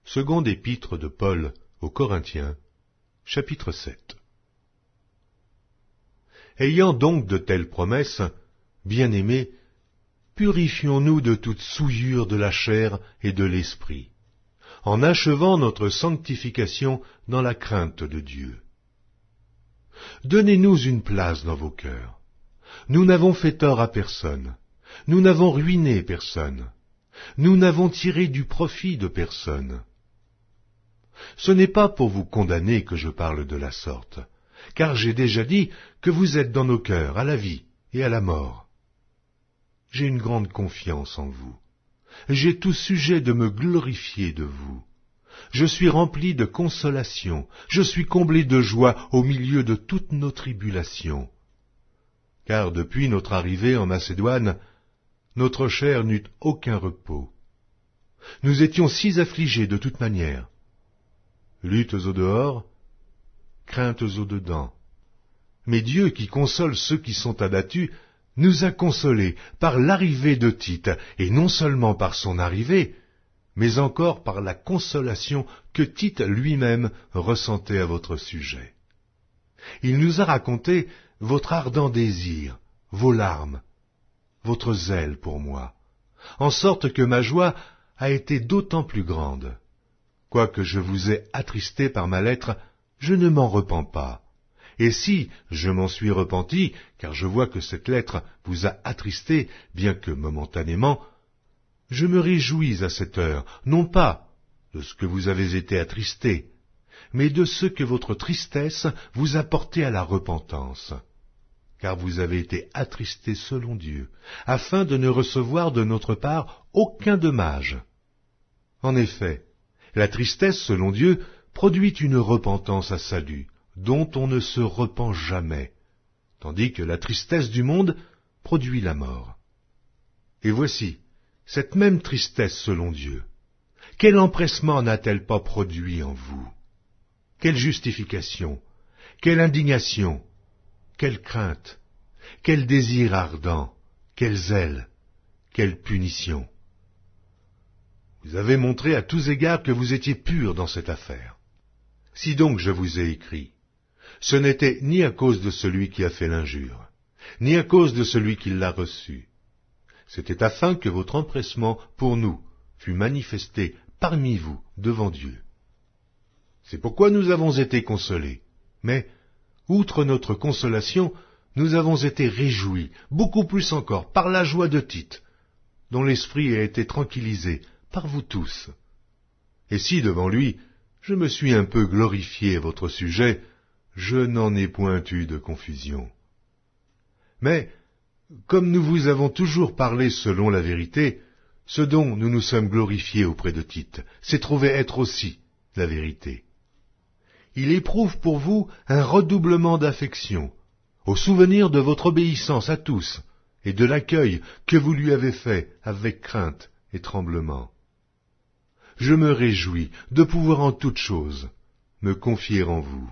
Seconde épître de Paul aux Corinthiens, chapitre 7. Ayant donc de telles promesses, bien-aimés, purifions-nous de toute souillure de la chair et de l'esprit, en achevant notre sanctification dans la crainte de Dieu. Donnez-nous une place dans vos cœurs. Nous n'avons fait tort à personne. Nous n'avons ruiné personne. Nous n'avons tiré du profit de personne. Ce n'est pas pour vous condamner que je parle de la sorte, car j'ai déjà dit que vous êtes dans nos cœurs à la vie et à la mort. J'ai une grande confiance en vous. J'ai tout sujet de me glorifier de vous. Je suis rempli de consolation, je suis comblé de joie au milieu de toutes nos tribulations. Car depuis notre arrivée en Macédoine, notre chair n'eut aucun repos. Nous étions si affligés de toute manière. Luttes au dehors, craintes au dedans. Mais Dieu qui console ceux qui sont abattus, nous a consolés par l'arrivée de Tite, et non seulement par son arrivée, mais encore par la consolation que Tite lui-même ressentait à votre sujet. Il nous a raconté votre ardent désir, vos larmes, votre zèle pour moi, en sorte que ma joie a été d'autant plus grande. Quoique je vous ai attristé par ma lettre, je ne m'en repens pas. Et si je m'en suis repenti, car je vois que cette lettre vous a attristé, bien que momentanément, je me réjouis à cette heure, non pas de ce que vous avez été attristé, mais de ce que votre tristesse vous a porté à la repentance. Car vous avez été attristé selon Dieu, afin de ne recevoir de notre part aucun dommage. En effet, la tristesse selon Dieu produit une repentance à salut, dont on ne se repent jamais, tandis que la tristesse du monde produit la mort. Et voici, cette même tristesse selon Dieu, quel empressement n'a-t-elle pas produit en vous? Quelle justification, quelle indignation, quelle crainte, quel désir ardent, quel zèle, quelle punition! Vous avez montré à tous égards que vous étiez purs dans cette affaire. Si donc je vous ai écrit, ce n'était ni à cause de celui qui a fait l'injure, ni à cause de celui qui l'a reçue. C'était afin que votre empressement pour nous fût manifesté parmi vous devant Dieu. C'est pourquoi nous avons été consolés, mais, outre notre consolation, nous avons été réjouis, beaucoup plus encore, par la joie de Tite, dont l'esprit a été tranquillisé par vous tous. Et si devant lui, je me suis un peu glorifié à votre sujet, je n'en ai point eu de confusion. Mais, comme nous vous avons toujours parlé selon la vérité, ce dont nous nous sommes glorifiés auprès de Tite s'est trouvé être aussi la vérité. Il éprouve pour vous un redoublement d'affection, au souvenir de votre obéissance à tous, et de l'accueil que vous lui avez fait avec crainte et tremblement. Je me réjouis de pouvoir en toutes choses me confier en vous.